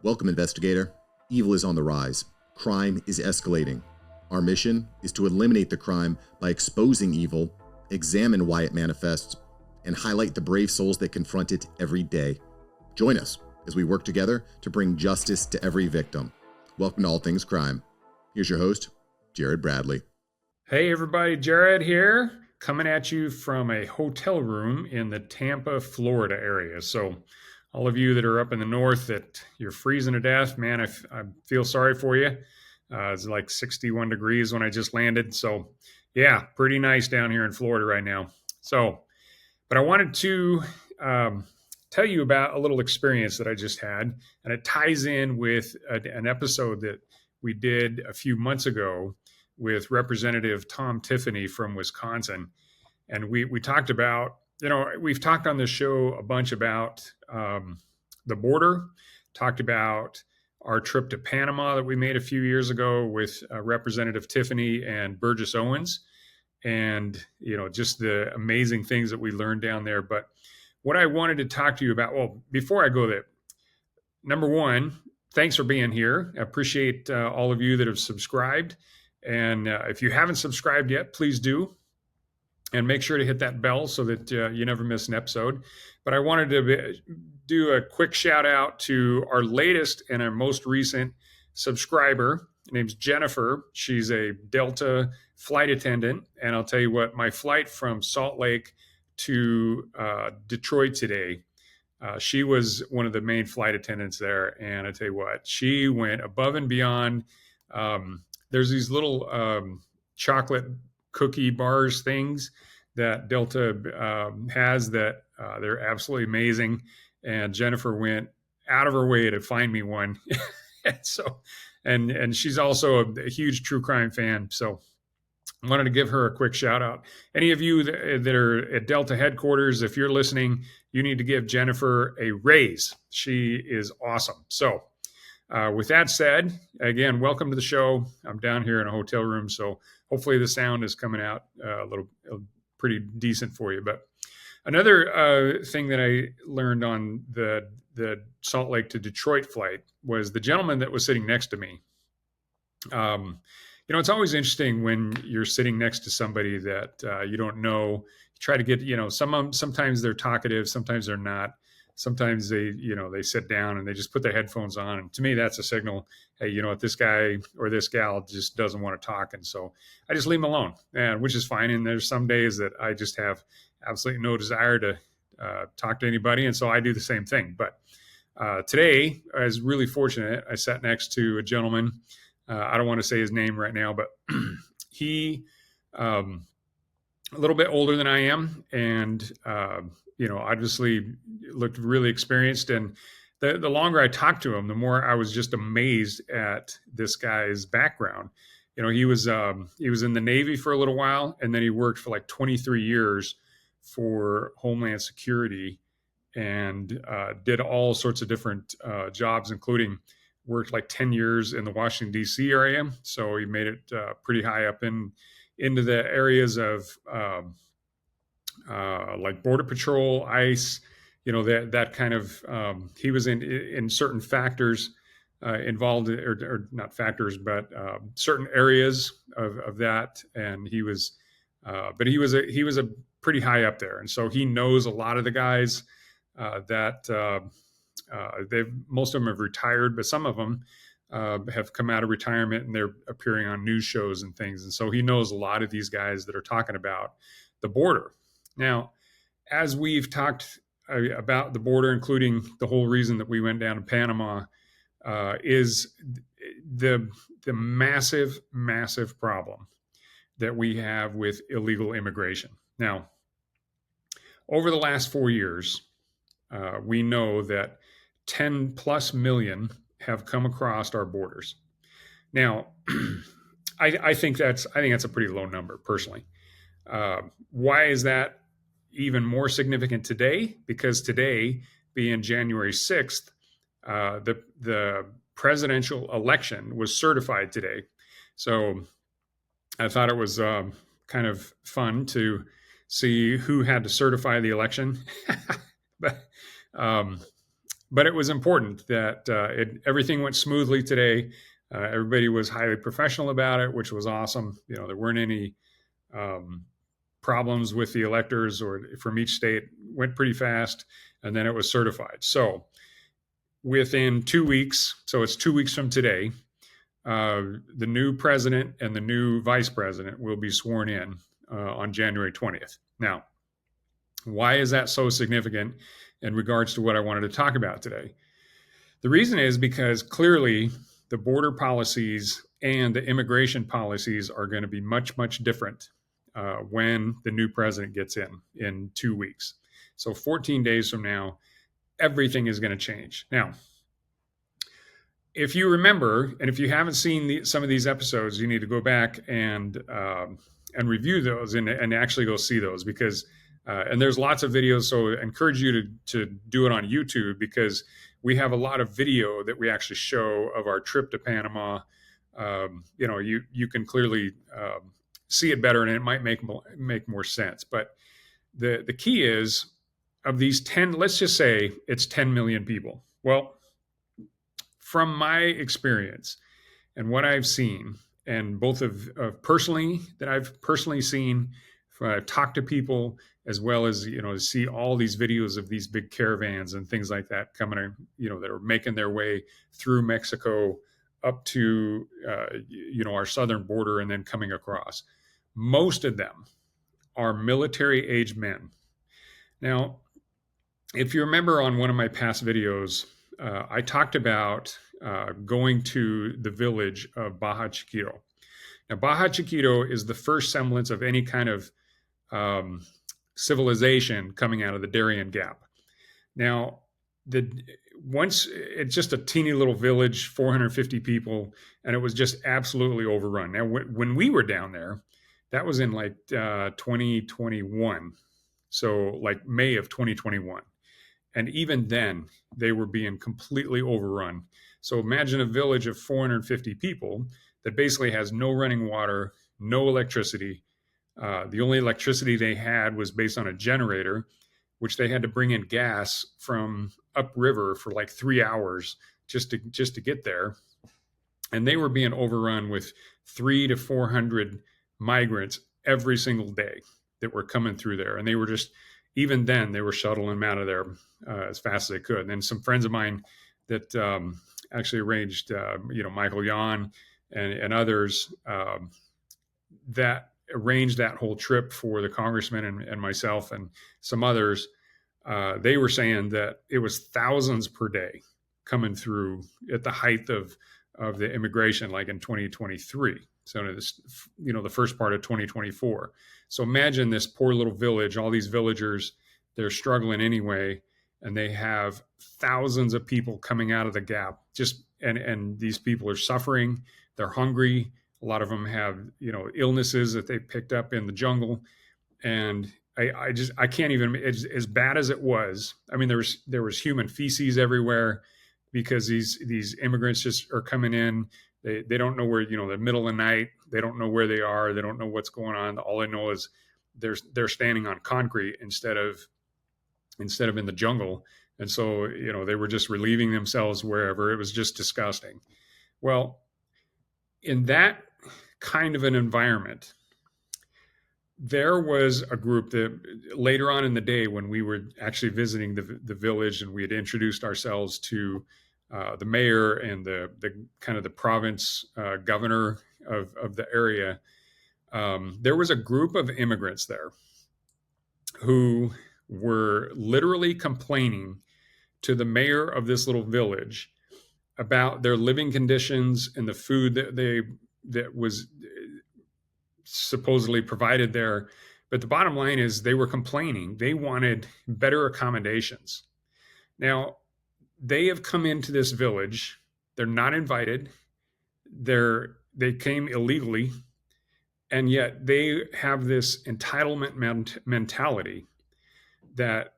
Welcome, investigator. Evil is on the rise. Crime is escalating. Our mission is to eliminate the crime by exposing evil, examine why it manifests, and highlight the brave souls that confront it every day. Join us as we work together to bring justice to every victim. Welcome to All Things Crime. Here's your host, Jared Bradley. Hey everybody, Jared here, coming at you from a hotel room in the Tampa, Florida area. So all of you that are up in the north that you're freezing to death, man, I feel sorry for you. It's like 61 degrees when I just landed. So yeah, pretty nice down here in Florida right now. So, but I wanted to tell you about a little experience that I just had, and it ties in with an episode that we did a few months ago with Representative Tom Tiffany from Wisconsin. And we talked about, we've talked on this show a bunch about the border, talked about our trip to Panama that we made a few years ago with Representative Tiffany and Burgess Owens, and, just the amazing things that we learned down there. But what I wanted to talk to you about, well, before I go there, number one, thanks for being here. I appreciate all of you that have subscribed. And if you haven't subscribed yet, please do. And make sure to hit that bell so that you never miss an episode. But I wanted to do a quick shout out to our latest and our most recent subscriber. Her name's Jennifer. She's a Delta flight attendant. And I'll tell you what, my flight from Salt Lake to Detroit today, she was one of the main flight attendants there. And I tell you what, she went above and beyond. There's these little chocolate cookie bars things that Delta has that they're absolutely amazing. And Jennifer went out of her way to find me one. And she's also a huge true crime fan. So I wanted to give her a quick shout out. Any of you that are at Delta headquarters, if you're listening, you need to give Jennifer a raise. She is awesome. So with that said, again, welcome to the show. I'm down here in a hotel room, so hopefully the sound is coming out a little pretty decent for you. But another thing that I learned on the Salt Lake to Detroit flight was the gentleman that was sitting next to me. It's always interesting when you're sitting next to somebody that you don't know. You try to get, sometimes they're talkative, sometimes they're not. Sometimes they sit down and they just put their headphones on. And to me, that's a signal, hey, this guy or this gal just doesn't want to talk. And so I just leave them alone, which is fine. And there's some days that I just have absolutely no desire to talk to anybody. And so I do the same thing. But today I was really fortunate. I sat next to a gentleman. I don't want to say his name right now, but he, a little bit older than I am. And, obviously looked really experienced. And the longer I talked to him, the more I was just amazed at this guy's background. He was in the Navy for a little while, and then he worked for like 23 years for Homeland Security and did all sorts of different jobs, including worked like 10 years in the Washington, D.C. area. So he made it pretty high up into the areas of like Border Patrol, ICE, that kind of, he was in certain factors involved, or not factors, but certain areas of that. And he was a pretty high up there. And so he knows a lot of the guys that most of them have retired, but some of them have come out of retirement and they're appearing on news shows and things. And so he knows a lot of these guys that are talking about the border. Now, as we've talked about the border, including the whole reason that we went down to Panama, is the massive, massive problem that we have with illegal immigration. Now, over the last 4 years, we know that 10 plus million have come across our borders. Now, I think that's a pretty low number personally. Why is that even more significant today? Because today, being January 6th, the presidential election was certified today. So I thought it was kind of fun to see who had to certify the election. But but it was important that everything went smoothly today. Everybody was highly professional about it, which was awesome. There weren't any problems with the electors or from each state. Went pretty fast, and then it was certified. So within 2 weeks, so it's 2 weeks from today, the new president and the new vice president will be sworn in on January 20th. Now, why is that so significant in regards to what I wanted to talk about today? The reason is because clearly the border policies and the immigration policies are going to be much, much different when the new president gets in 2 weeks. So 14 days from now, everything is going to change. Now, if you remember, and if you haven't seen some of these episodes, you need to go back and review those and actually go see those, because and there's lots of videos. So I encourage you to do it on YouTube, because we have a lot of video that we actually show of our trip to Panama. You can clearly see it better, and it might make more sense. But the key is, of these 10, let's just say it's 10 million people. Well, from my experience and what I've seen, and both of personally that I've personally seen, I've talked to people, as well as see all these videos of these big caravans and things like that coming, that are making their way through Mexico up to our southern border and then coming across. Most of them are military-aged men. Now, if you remember on one of my past videos, I talked about going to the village of Baja Chiquito. Now, Baja Chiquito is the first semblance of any kind of civilization coming out of the Darien Gap. Now, it's just a teeny little village, 450 people, and it was just absolutely overrun. Now, when we were down there, that was in like 2021, so like May of 2021. And even then, they were being completely overrun. So imagine a village of 450 people that basically has no running water, no electricity. The only electricity they had was based on a generator, which they had to bring in gas from upriver for like 3 hours just to get there. And they were being overrun with 300 to 400 migrants every single day that were coming through there. And they were even then, they were shuttling them out of there as fast as they could. And then some friends of mine that actually arranged, Michael Yon and others that arranged that whole trip for the congressman and myself and some others, they were saying that it was thousands per day coming through at the height of the immigration, like in 2023. So the first part of 2024. So imagine this poor little village, all these villagers, they're struggling anyway, and they have thousands of people coming out of the gap. And these people are suffering. They're hungry. A lot of them have, illnesses that they picked up in the jungle. And I can't even, as bad as it was. I mean, there was human feces everywhere, because these immigrants just are coming in. They don't know where, the middle of the night, they don't know where they are. They don't know what's going on. All I know is they're standing on concrete instead of in the jungle. And so, they were just relieving themselves wherever. It was just disgusting. Well, in that kind of an environment, there was a group that later on in the day, when we were actually visiting the village, and we had introduced ourselves to the mayor and the kind of the province governor of the area, there was a group of immigrants there who were literally complaining to the mayor of this little village about their living conditions and the food that was supposedly provided there. But the bottom line is, they were complaining. They wanted better accommodations. Now, they have come into this village. They're not invited. They came illegally, and yet they have this entitlement mentality that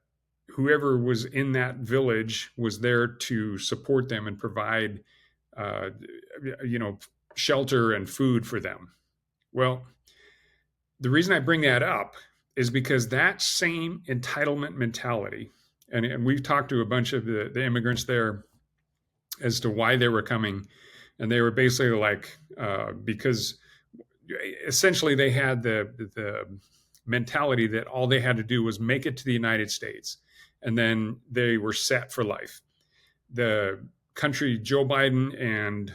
whoever was in that village was there to support them and provide, shelter and food for them. Well, the reason I bring that up is because that same entitlement mentality And we've talked to a bunch of the immigrants there as to why they were coming. And they were basically like, because essentially they had the mentality that all they had to do was make it to the United States, and then they were set for life. The country, Joe Biden and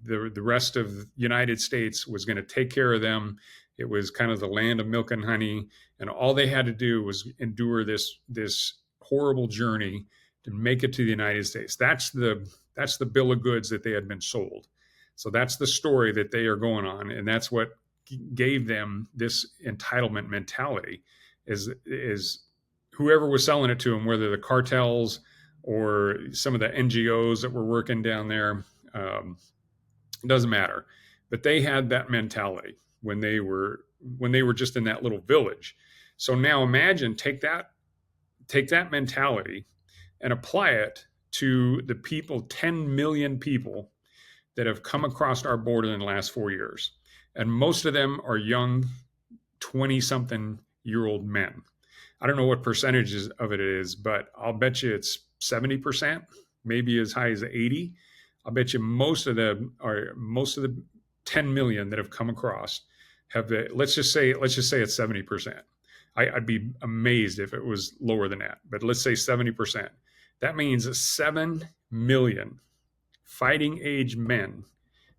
the rest of the United States was going to take care of them. It was kind of the land of milk and honey, and all they had to do was endure this horrible journey to make it to the United States. That's the bill of goods that they had been sold. So that's the story that they are going on, and that's what gave them this entitlement mentality. Is whoever was selling it to them, whether the cartels or some of the NGOs that were working down there, it doesn't matter. But they had that mentality when they were just in that little village. So now imagine, take that mentality and apply it to the people, 10 million people that have come across our border in the last 4 years. And most of them are young, 20-something-year-old men. I don't know what percentages of it is, but I'll bet you it's 70%, maybe as high as 80. I'll bet you most of the 10 million that have come across have let's just say it's 70%. I'd be amazed if it was lower than that, but let's say 70%. That means 7 million fighting age men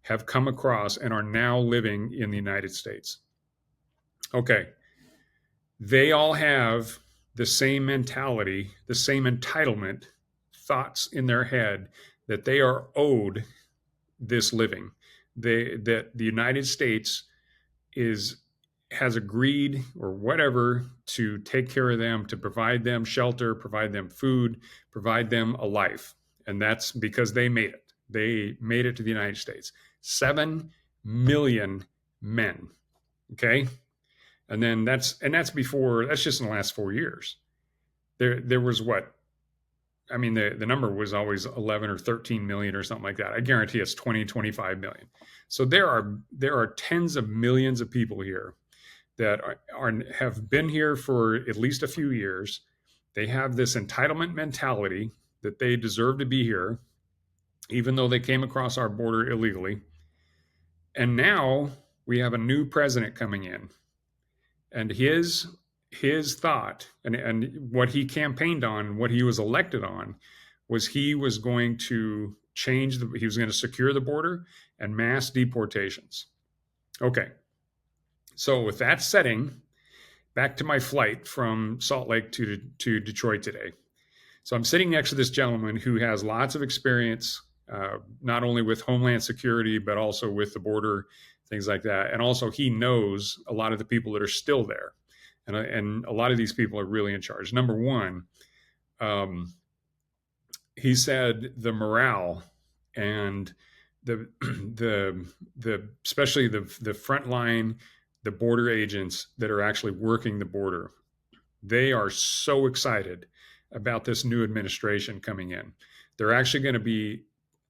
have come across and are now living in the United States. Okay. They all have the same mentality, the same entitlement thoughts in their head that they are owed this living. That the United States has agreed or whatever to take care of them, to provide them shelter, provide them food, provide them a life. And that's because they made it. They made it to the United States. 7 million men. Okay. And then that's just in the last 4 years. There was what? I mean, the number was always 11 or 13 million or something like that. I guarantee it's 20, 25 million. So there are tens of millions of people here that have been here for at least a few years. They have this entitlement mentality that they deserve to be here, even though they came across our border illegally. And now we have a new president coming in, and his thought and what he campaigned on, what he was elected on, was he was going to he was going to secure the border and mass deportations. Okay. So with that setting, back to my flight from Salt Lake to Detroit today. So I'm sitting next to this gentleman who has lots of experience, not only with Homeland Security, but also with the border, things like that. And also he knows a lot of the people that are still there. And a lot of these people are really in charge. Number one, he said the morale and the especially the front line, the border agents that are actually working the border, they are so excited about this new administration coming in. They're actually going to be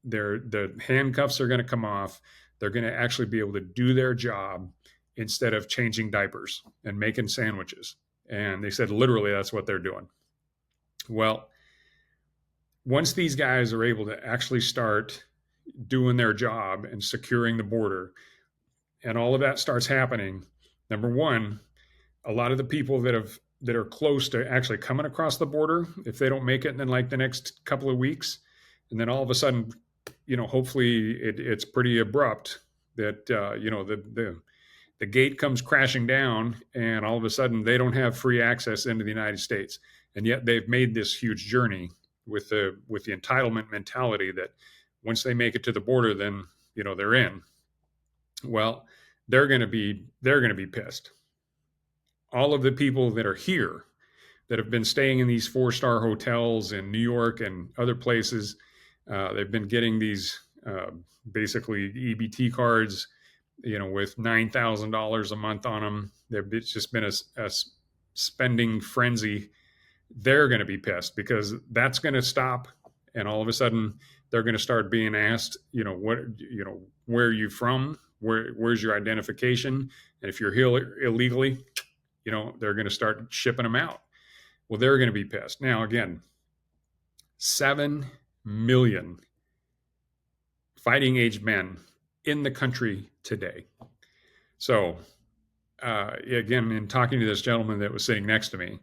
the handcuffs are going to come off. They're going to actually be able to do their job instead of changing diapers and making sandwiches. And they said literally that's what they're doing. Well, once these guys are able to actually start doing their job and securing the border, and all of that starts happening, number one, a lot of the people that are close to actually coming across the border, if they don't make it in like the next couple of weeks, and then all of a sudden, hopefully it's pretty abrupt that the gate comes crashing down and all of a sudden they don't have free access into the United States. And yet they've made this huge journey with the entitlement mentality that once they make it to the border, then, they're in. Well, they're going to be pissed. All of the people that are here that have been staying in these 4-star hotels in New York and other places, they've been getting these basically EBT cards, with $9,000 a month on them. It's just been a spending frenzy. They're going to be pissed because that's going to stop. And all of a sudden they're going to start being asked, where are you from? Where's your identification? And if you're here illegally, they're going to start shipping them out. Well, they're going to be pissed. Now, again, 7 million fighting age men in the country today. So, again, in talking to this gentleman that was sitting next to me,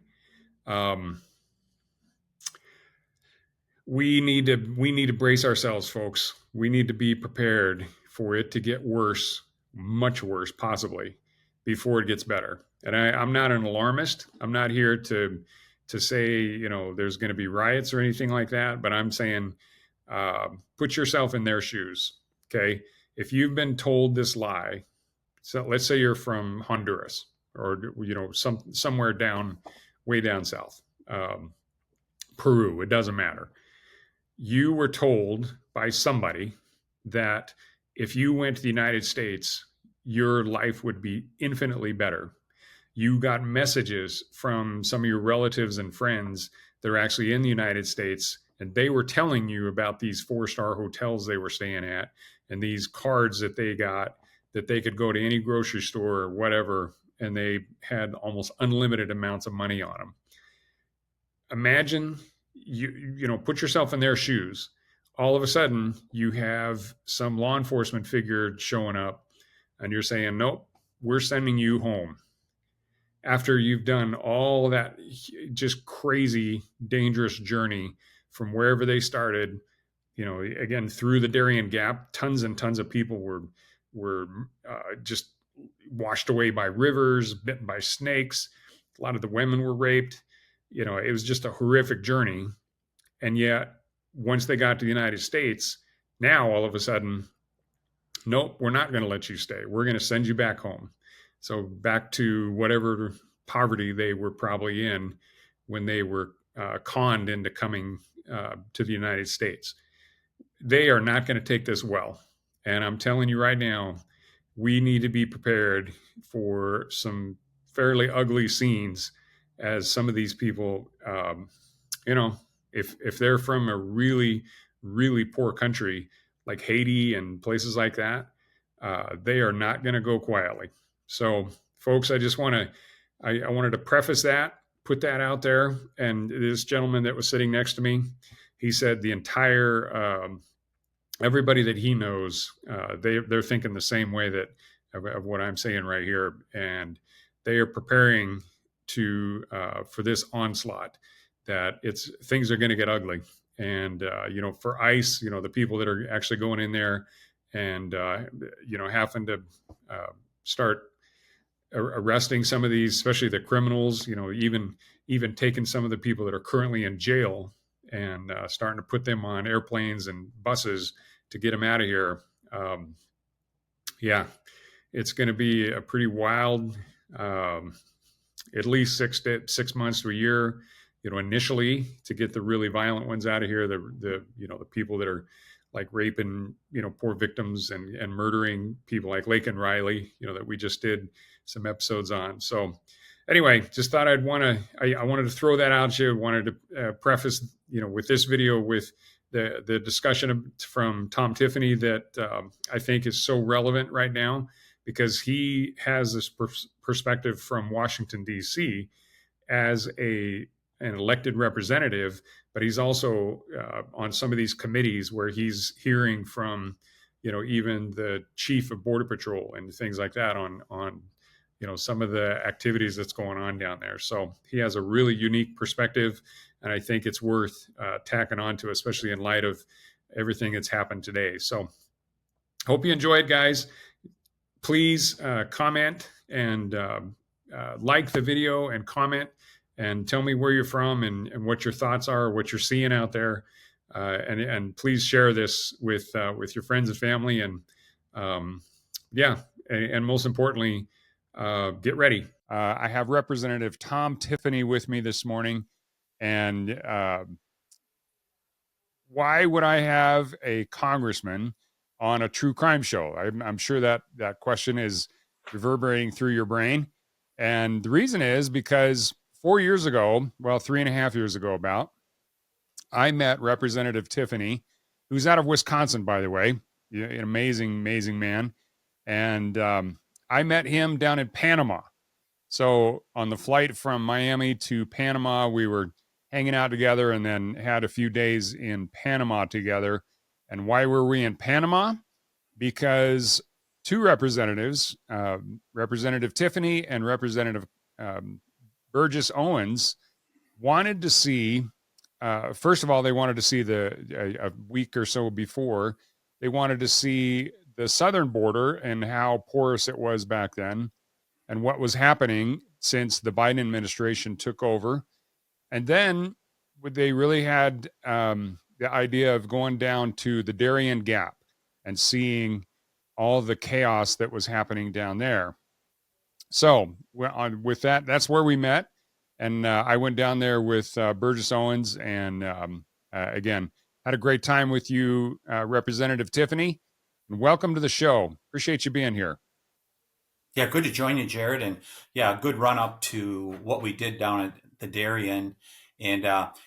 we need to brace ourselves, folks. We need to be prepared for it to get worse, much worse, possibly, before it gets better. And I'm not an alarmist. I'm not here to say there's going to be riots or anything like that. But I'm saying, put yourself in their shoes. Okay, if you've been told this lie, so let's say you're from Honduras or somewhere way down south, Peru. It doesn't matter. You were told by somebody that if you went to the United States, your life would be infinitely better. You got messages from some of your relatives and friends that are actually in the United States, and they were telling you about these 4-star hotels they were staying at and these cards that they got that they could go to any grocery store or whatever, and they had almost unlimited amounts of money on them. Imagine put yourself in their shoes. All of a sudden, you have some law enforcement figure showing up, and you're saying, nope, we're sending you home. After you've done all that just crazy, dangerous journey from wherever they started, again, through the Darien Gap, tons and tons of people were just washed away by rivers, bitten by snakes. A lot of the women were raped. It was just a horrific journey. And yet, once they got to the United States, now all of a sudden, nope, we're not going to let you stay. We're going to send you back home. So back to whatever poverty they were probably in when they were conned into coming to the United States. They are not going to take this well. And I'm telling you right now, we need to be prepared for some fairly ugly scenes as some of these people, if they're from a really, really poor country like Haiti and places like that, they are not going to go quietly. So, folks, I wanted to preface that, put that out there. And this gentleman that was sitting next to me, he said the entire everybody that he knows, they're thinking the same way that of what I'm saying right here, and they are preparing for this onslaught. That things are going to get ugly, and for ICE, the people that are actually going in there and having to start arresting some of these, especially the criminals, even taking some of the people that are currently in jail and starting to put them on airplanes and buses to get them out of here. It's going to be a pretty wild, at least 6 months to a year, initially to get the really violent ones out of here. The people that are like raping, poor victims and murdering people like Lake and Riley, that we just did some episodes on. So anyway, just thought I wanted to throw that out to you. Wanted to preface, with this video with the discussion from Tom Tiffany that I think is so relevant right now, because he has this perspective from Washington, D.C. as an elected representative, but he's also on some of these committees where he's hearing from, even the chief of Border Patrol and things like that on some of the activities that's going on down there. So he has a really unique perspective, and I think it's worth tacking onto, especially in light of everything that's happened today. So hope you enjoyed, guys. Please comment and like the video and comment and tell me where you're from and what your thoughts are, what you're seeing out there. And please share this with your friends and family. And and most importantly, get ready. I have Representative Tom Tiffany with me this morning. And why would I have a congressman on a true crime show? I'm sure that question is reverberating through your brain. And the reason is because 4 years ago, 3.5 years ago I met Representative Tiffany, who's out of Wisconsin, by the way, an amazing, amazing man. And I met him down in Panama. So on the flight from Miami to Panama, we were hanging out together and then had a few days in Panama together. And why were we in Panama? Because two representatives, Representative Tiffany and Representative um, Burgess Owens, wanted to see. First of all, they wanted to see a week or so before. They wanted to see the southern border and how porous it was back then, and what was happening since the Biden administration took over. And then they really had the idea of going down to the Darien Gap and seeing all the chaos that was happening down there. So with that, that's where we met. And I went down there with Burgess Owens and again, had a great time with you, Representative Tiffany. And welcome to the show. Appreciate you being here. Yeah, good to join you, Jared. And yeah, good run up to what we did down at the Darien. And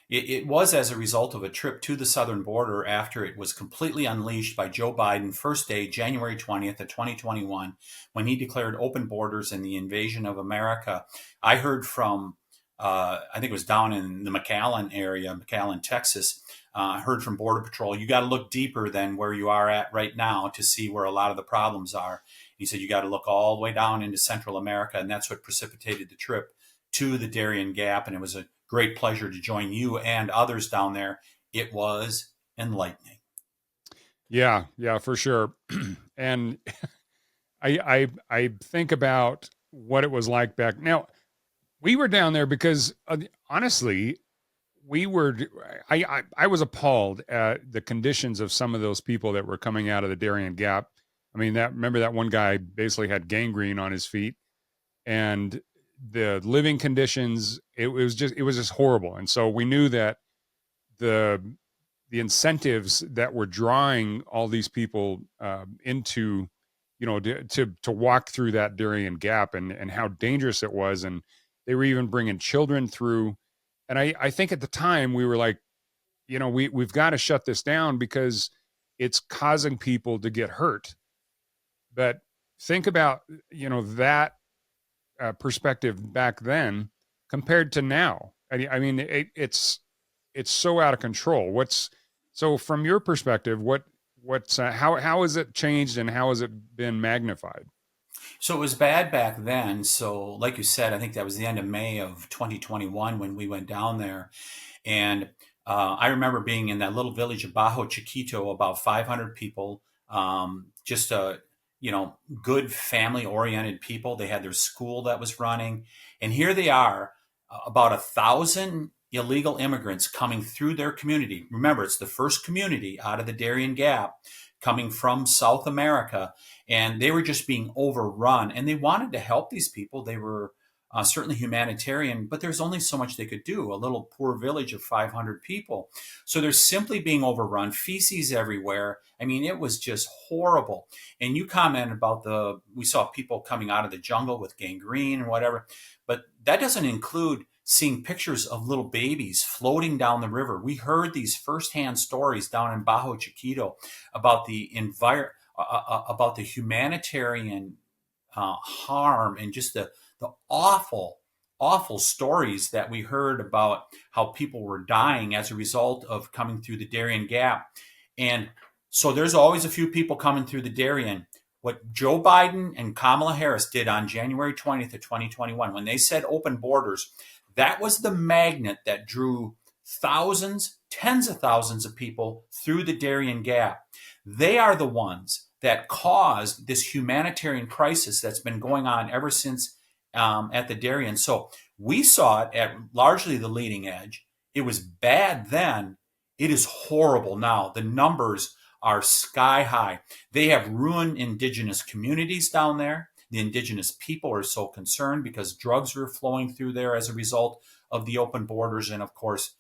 it was as a result of a trip to the southern border after it was completely unleashed by Joe Biden, first day, January 20th of 2021, when he declared open borders and the invasion of America. I heard from, I think it was down in the McAllen area, McAllen, Texas. I heard from Border Patrol, you got to look deeper than where you are at right now to see where a lot of the problems are. He said, you got to look all the way down into Central America. And that's what precipitated the trip to the Darien Gap. And it was a great pleasure to join you and others down there. It was enlightening. Yeah, for sure. And I think about what it was like back now. We were down there because honestly, I was appalled at the conditions of some of those people that were coming out of the Darien Gap. I mean, remember that one guy basically had gangrene on his feet, and the living conditions, it was just horrible. And so we knew that the incentives that were drawing all these people into, to walk through that Darien Gap and how dangerous it was. And they were even bringing children through. And I think at the time we were like, we've got to shut this down because it's causing people to get hurt. But think about, that perspective back then compared to now. I mean, it's so out of control. So from your perspective, how has it changed and how has it been magnified? So it was bad back then. So, like you said, I think that was the end of May of 2021 when we went down there. And I remember being in that little village of Bajo Chiquito, about 500 people, just good family oriented people. They had their school that was running. And here they are, about 1,000 illegal immigrants coming through their community. Remember, it's the first community out of the Darien Gap coming from South America. And they were just being overrun. And they wanted to help these people. They were certainly humanitarian, but there's only so much they could do. A little poor village of 500 people. So they're simply being overrun, feces everywhere. I mean, it was just horrible. And you commented about we saw people coming out of the jungle with gangrene and whatever, but that doesn't include seeing pictures of little babies floating down the river. We heard these firsthand stories down in Bajo Chiquito about the about the humanitarian harm and just the awful, awful stories that we heard about how people were dying as a result of coming through the Darien Gap. And so there's always a few people coming through the Darien. What Joe Biden and Kamala Harris did on January 20th of 2021, when they said open borders, that was the magnet that drew thousands, tens of thousands of people through the Darien Gap. They are the ones that caused this humanitarian crisis that's been going on ever since at the Darien. So we saw it at largely the leading edge. It was bad then. It is horrible now. The numbers are sky high. They have ruined indigenous communities down there. The indigenous people are so concerned because drugs are flowing through there as a result of the open borders. And of course,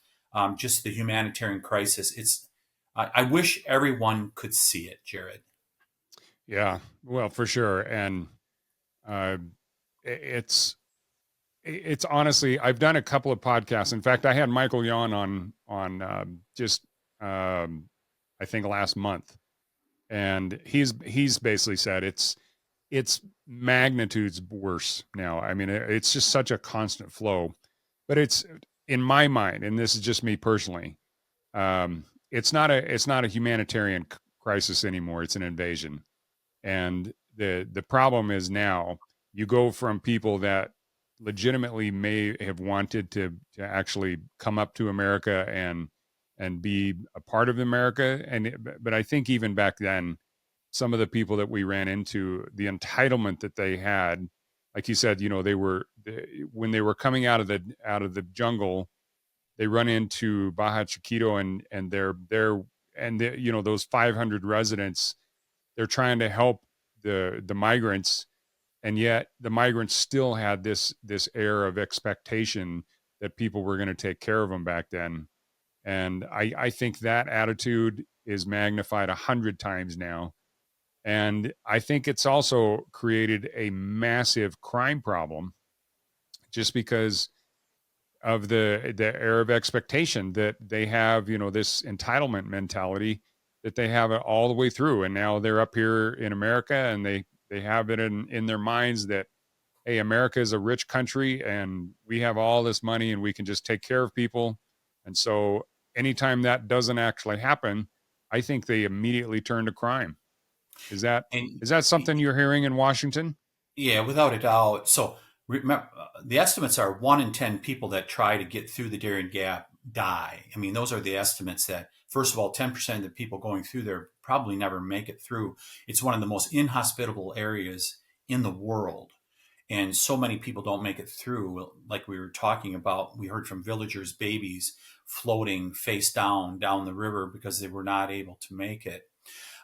just the humanitarian crisis. I wish everyone could see it, Jared. Yeah, well, for sure. And it's honestly, I've done a couple of podcasts. In fact, I had Michael Yon on just I think last month, and he's basically said it's it's magnitudes worse now. I mean, it's just such a constant flow. But it's, in my mind, and this is just me personally, it's not a humanitarian crisis anymore. It's an invasion. And the problem is now you go from people that legitimately may have wanted to actually come up to America and be a part of America. But I think even back then, some of the people that we ran into, the entitlement that they had, like you said, when they were coming out of the jungle, they run into Baja Chiquito and those 500 residents. They're trying to help the migrants, and yet the migrants still had this air of expectation that people were going to take care of them back then. And I think that attitude is magnified 100 times now. And I think it's also created a massive crime problem just because of the air of expectation that they have, this entitlement mentality that they have it all the way through. And now they're up here in America, and they have it in their minds that, hey, America is a rich country and we have all this money and we can just take care of people. And so anytime that doesn't actually happen, I think they immediately turn to crime. Is that And is that something you're hearing in Washington? yeah, without a doubt. So remember, the estimates are 1 in 10 people that try to get through the Darien Gap die. I mean, those are the estimates that, first of all, 10% of the people going through there probably never make it through. It's one of the most inhospitable areas in the world. And so many people don't make it through. Like we were talking about, we heard from villagers' babies floating face down the river because they were not able to make it.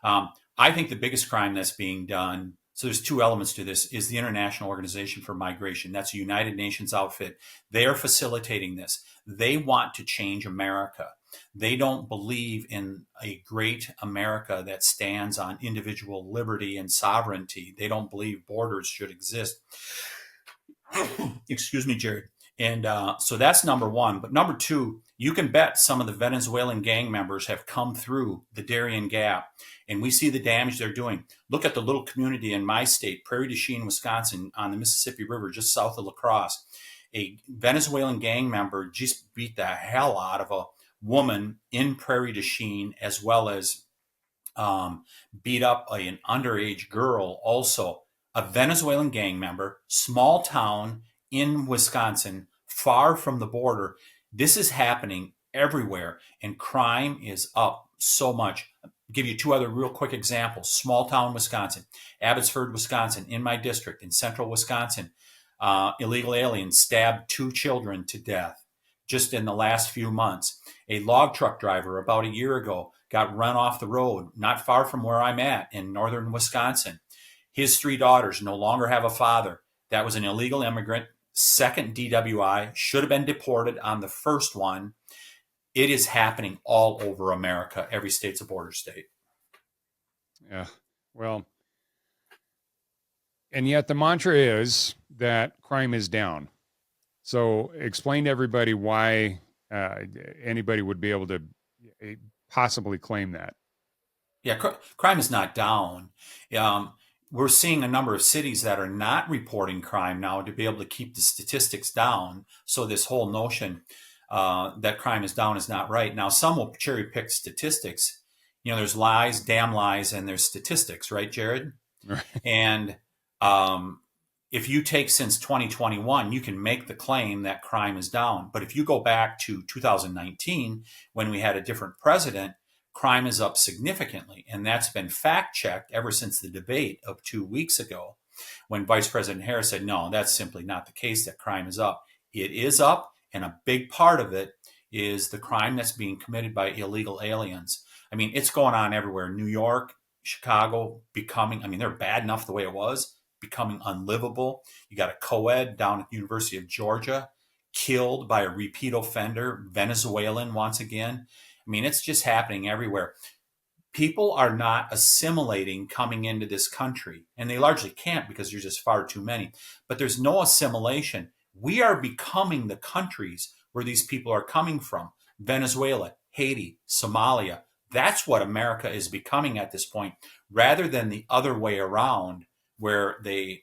I think the biggest crime that's being done, so there's two elements to this, is the International Organization for Migration. That's a United Nations outfit. They are facilitating this. They want to change America. They don't believe in a great America that stands on individual liberty and sovereignty. They don't believe borders should exist. Excuse me, Jared. And so that's number one. But number two, you can bet some of the Venezuelan gang members have come through the Darien Gap, and we see the damage they're doing. Look at the little community in my state, Prairie du Chien, Wisconsin, on the Mississippi River, just south of La Crosse. A Venezuelan gang member just beat the hell out of a woman in Prairie du Chien, as well as beat up an underage girl, also a Venezuelan gang member, small town in Wisconsin, far from the border. This is happening everywhere, and crime is up so much. I'll give you two other real quick examples. Small town Wisconsin, Abbotsford, Wisconsin, in my district, in central Wisconsin, illegal aliens stabbed 2 children to death just in the last few months. A log truck driver about a year ago got run off the road not far from where I'm at in northern Wisconsin. His 3 daughters no longer have a father. That was an illegal immigrant, second DWI, should have been deported on the first one. It is happening all over America. Every state's a border state. Yeah. Well, and yet the mantra is that crime is down. So explain to everybody why anybody would be able to possibly claim that. Yeah, crime is not down. We're seeing a number of cities that are not reporting crime now to be able to keep the statistics down. So this whole notion that crime is down is not right. Now, some will cherry pick statistics. There's lies, damn lies, and there's statistics, right, Jared? Right. And if you take since 2021, you can make the claim that crime is down. But if you go back to 2019, when we had a different president, crime is up significantly. And that's been fact checked ever since the debate of 2 weeks ago, when Vice President Harris said, no, that's simply not the case, that crime is up. It is up. And a big part of it is the crime that's being committed by illegal aliens. I mean, it's going on everywhere. New York, Chicago, they're bad enough the way it was, becoming unlivable. You got a co-ed down at the University of Georgia, killed by a repeat offender, Venezuelan once again. I mean, it's just happening everywhere. People are not assimilating coming into this country, and they largely can't because there's just far too many. But there's no assimilation. We are becoming the countries where these people are coming from. Venezuela, Haiti, Somalia. That's what America is becoming at this point, rather than the other way around, where they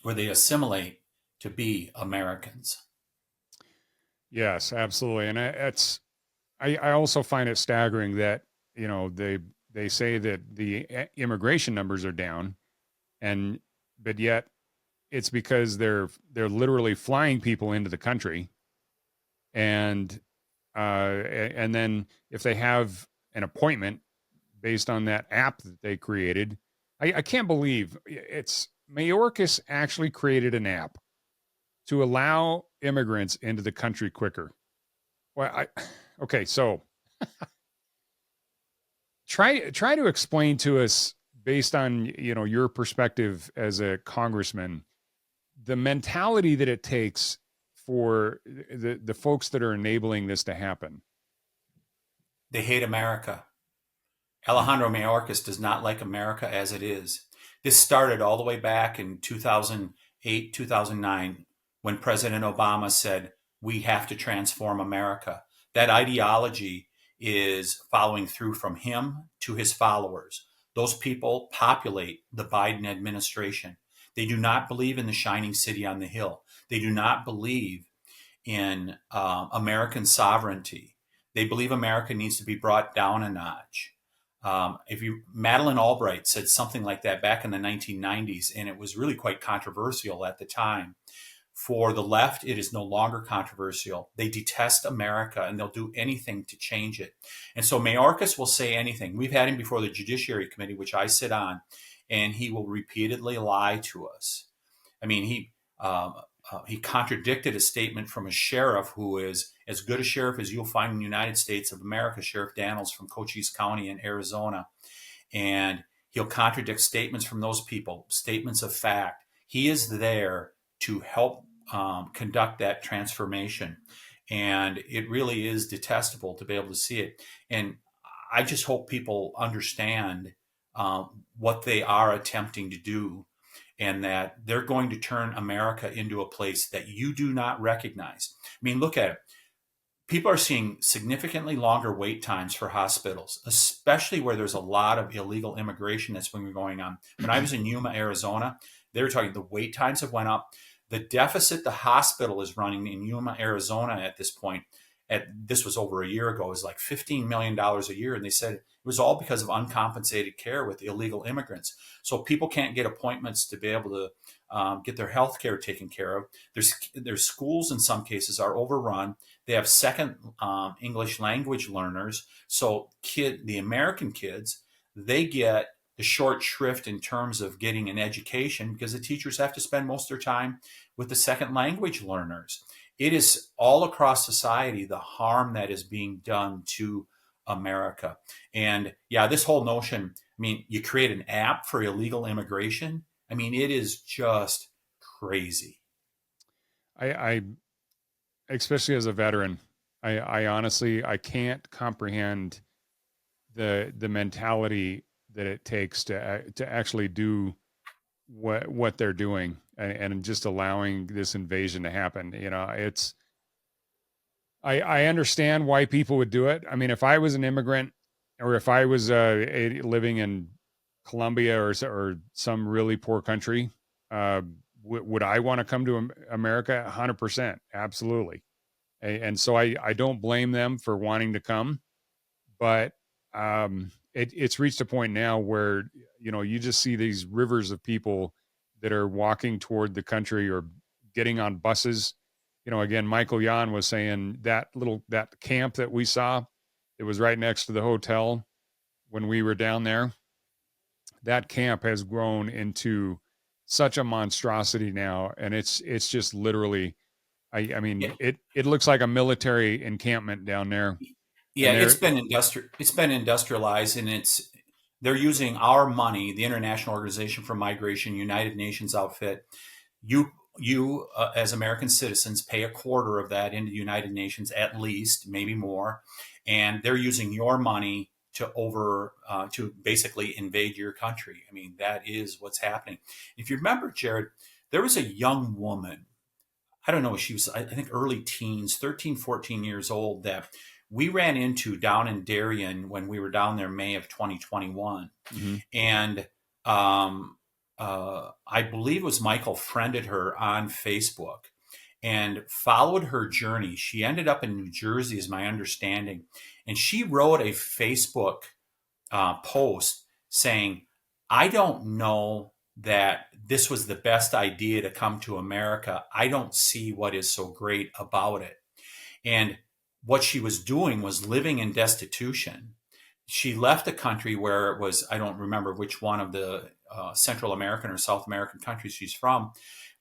assimilate to be Americans. Yes, absolutely. And I also find it staggering that, they say that the immigration numbers are down, and but yet it's because they're literally flying people into the country, and and then if they have an appointment based on that app that they created, I can't believe it's Mayorkas actually created an app to allow immigrants into the country quicker. Well, okay, so try to explain to us, based on your perspective as a congressman, the mentality that it takes for the folks that are enabling this to happen. They hate America. Alejandro Mayorkas does not like America as it is. This started all the way back in 2008, 2009, when President Obama said, we have to transform America. That ideology is following through from him to his followers. Those people populate the Biden administration. They do not believe in the shining city on the hill. They do not believe in American sovereignty. They believe America needs to be brought down a notch. Madeleine Albright said something like that back in the 1990s, and it was really quite controversial at the time. For the left, it is no longer controversial. They detest America, and they'll do anything to change it. And so Mayorkas will say anything. We've had him before the Judiciary Committee, which I sit on, and he will repeatedly lie to us. I mean, he contradicted a statement from a sheriff who is as good a sheriff as you'll find in the United States of America, Sheriff Daniels from Cochise County in Arizona. And he'll contradict statements from those people, statements of fact. He is there to help conduct that transformation. And it really is detestable to be able to see it. And I just hope people understand what they are attempting to do, and that they're going to turn America into a place that you do not recognize. I mean, look at it. People are seeing significantly longer wait times for hospitals, especially where there's a lot of illegal immigration that's been going on. When I was in Yuma, Arizona, they were talking the wait times have went up. The deficit the hospital is running in Yuma, Arizona at this point, this was over a year ago, is like $15 million a year. And they said it was all because of uncompensated care with illegal immigrants. So people can't get appointments to be able to get their health care taken care of. Their schools in some cases are overrun. They have second English language learners. So the American kids, they get the short shrift in terms of getting an education because the teachers have to spend most of their time with the second language learners. It is all across society the harm that is being done to America. And yeah, this whole notion, I mean, you create an app for illegal immigration. I mean, it is just crazy. I especially as a veteran, I honestly, I can't comprehend the mentality that it takes to actually do what they're doing, and just allowing this invasion to happen. It's, I understand why people would do it. I mean, if I was an immigrant, or if I was living in Colombia or some really poor country, would I want to come to America? 100%, absolutely. And so I don't blame them for wanting to come, but it's reached a point now where you just see these rivers of people that are walking toward the country or getting on buses. Again, Michael Yan was saying that camp that we saw, it was right next to the hotel when we were down there. That camp has grown into such a monstrosity now, and it's just literally, I mean, Yeah. it looks like a military encampment down there. Yeah, it's been industrialized, and they're using our money, the International Organization for Migration, United Nations outfit. You as American citizens pay a quarter of that into the United Nations, at least, maybe more, and they're using your money to basically invade your country. I mean, that is what's happening. If you remember, Jared, there was a young woman, I don't know, she was, I think, early teens, 13, 14 years old, that we ran into down in Darien when we were down there May of 2021. Mm-hmm. And I believe it was Michael, friended her on Facebook and followed her journey. She ended up in New Jersey, is my understanding. And she wrote a Facebook post saying, I don't know that this was the best idea to come to America. I don't see what is so great about it. And what she was doing was living in destitution. She left a country where it was, I don't remember which one of the Central American or South American countries she's from,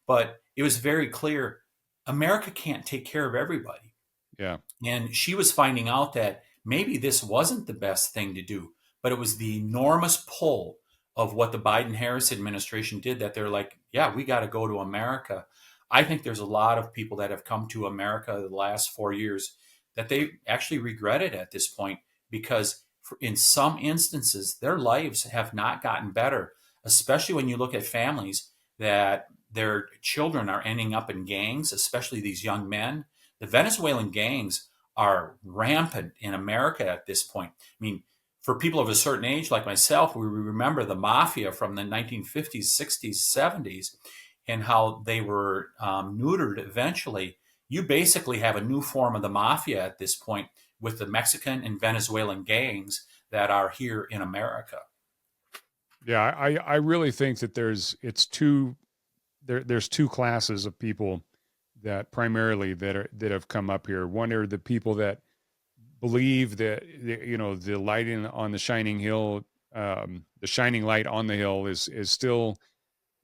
but it was very clear America can't take care of everybody. Yeah. And she was finding out that maybe this wasn't the best thing to do, but it was the enormous pull of what the Biden Harris administration did that they're like, yeah, we got to go to America. I think there's a lot of people that have come to America the last 4 years that they actually regret it at this point because in some instances, their lives have not gotten better, especially when you look at families that their children are ending up in gangs, especially these young men. The Venezuelan gangs are rampant in America at this point. I mean, for people of a certain age like myself, we remember the mafia from the 1950s, 60s, 70s, and how they were neutered eventually. You basically have a new form of the mafia at this point with the Mexican and Venezuelan gangs that are here in America. Yeah, I really think that there's two classes of people that primarily that have come up here. One are the people that believe that the lighting on the shining hill, the shining light on the hill is still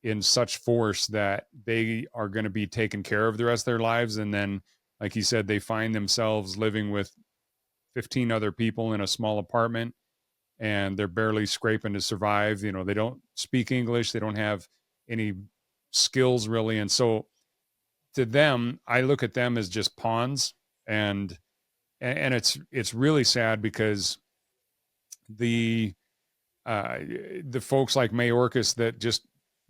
in such force that they are going to be taken care of the rest of their lives, and then, like you said, they find themselves living with 15 other people in a small apartment, and they're barely scraping to survive. They don't speak English, they don't have any skills really, and so to them, I look at them as just pawns, and it's really sad because the the folks like Mayorkas that just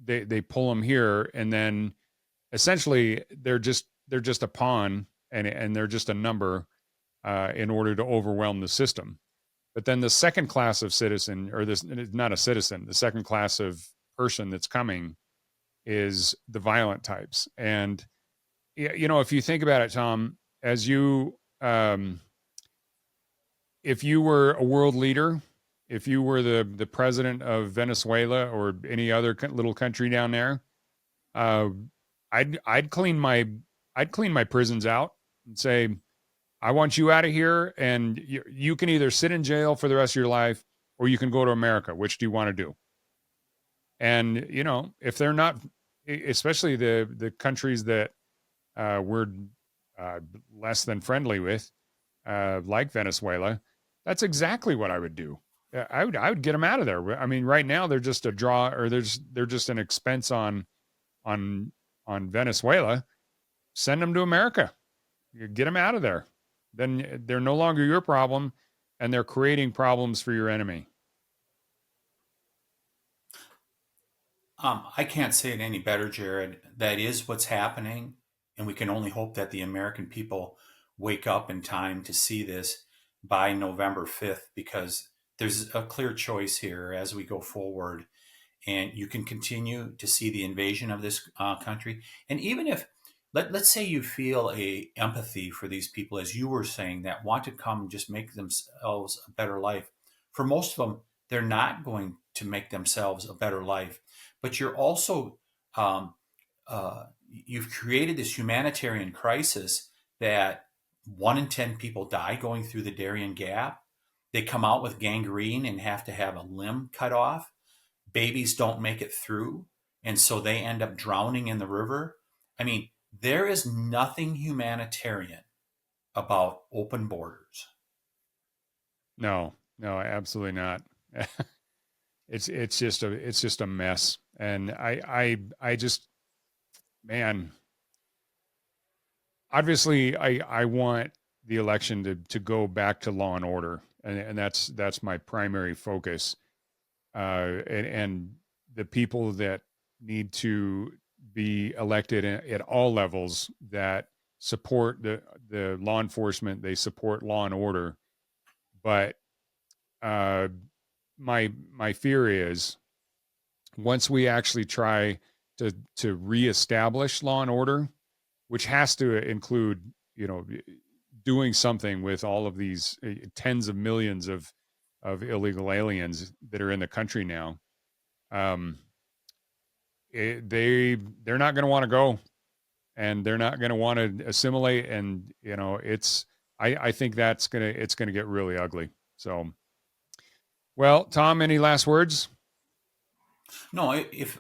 they pull them here, and then essentially they're just a pawn, and they're just a number in order to overwhelm the system. But then the second class of citizen, or this not a citizen, the second class of person that's coming is the violent types. And if you think about it, Tom, as if you were a world leader, if you were the president of Venezuela or any other little country down there, uh, I'd clean my prisons out and say, I want you out of here, and you can either sit in jail for the rest of your life, or you can go to America. Which do you want to do? And if they're not, especially the countries that we're less than friendly with, like Venezuela, that's exactly what I would do. I would get them out of there. I mean, right now they're just a draw, or they're just an expense on Venezuela. Send them to America. Get them out of there. Then they're no longer your problem, and they're creating problems for your enemy. I can't say it any better, Jared. That is what's happening, and we can only hope that the American people wake up in time to see this by November 5th, because there's a clear choice here as we go forward. And you can continue to see the invasion of this country. And even if, let's say you feel a empathy for these people, as you were saying, that want to come and just make themselves a better life. For most of them, they're not going to make themselves a better life. But you're also, you've created this humanitarian crisis that 1 in 10 people die going through the Darien Gap. They come out with gangrene and have to have a limb cut off. Babies don't make it through, and so they end up drowning in the river. I mean, there is nothing humanitarian about open borders. No, absolutely not. It's just a mess. And I just, man, obviously I want the election to go back to law and order, and that's my primary focus. And the people that need to be elected at all levels that support the law enforcement, they support law and order. But my fear is once we actually try to reestablish law and order, which has to include, doing something with all of these tens of millions of illegal aliens that are in the country now. They're not going to want to go, and they're not going to want to assimilate. And I think it's gonna get really ugly. So, well, Tom, any last words? No, if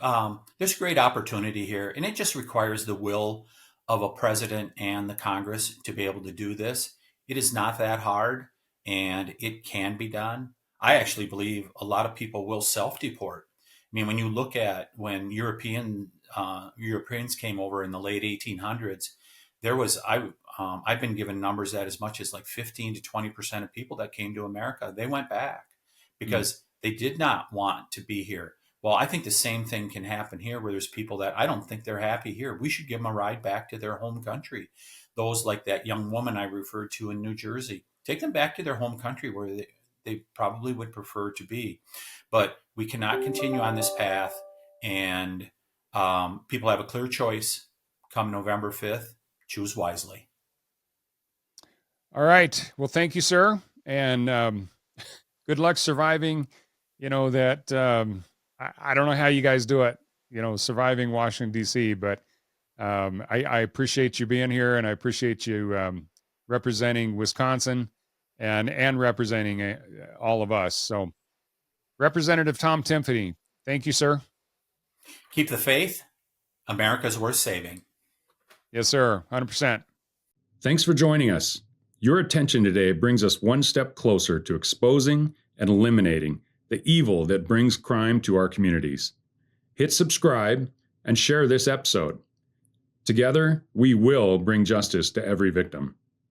there's great opportunity here, and it just requires the will of a president and the Congress to be able to do this. It is not that hard, and it can be done. I actually believe a lot of people will self-deport. I mean, when you look at when Europeans came over in the late 1800s, I've been given numbers that as much as like 15 to 20% of people that came to America, they went back because they did not want to be here. Well, I think the same thing can happen here where there's people that I don't think they're happy here. We should give them a ride back to their home country. Those like that young woman I referred to in New Jersey, take them back to their home country where they probably would prefer to be. But we cannot continue on this path. And people have a clear choice come November 5th. Choose wisely. All right. Well, thank you, sir. And good luck surviving, that I don't know how you guys do it, surviving Washington, D.C., but I appreciate you being here, and I appreciate you representing Wisconsin and representing all of us. So, Representative Tom Tiffany, thank you, sir. Keep the faith. America's worth saving. Yes, sir. 100%. Thanks for joining us. Your attention today brings us one step closer to exposing and eliminating the evil that brings crime to our communities. Hit subscribe and share this episode. Together, we will bring justice to every victim.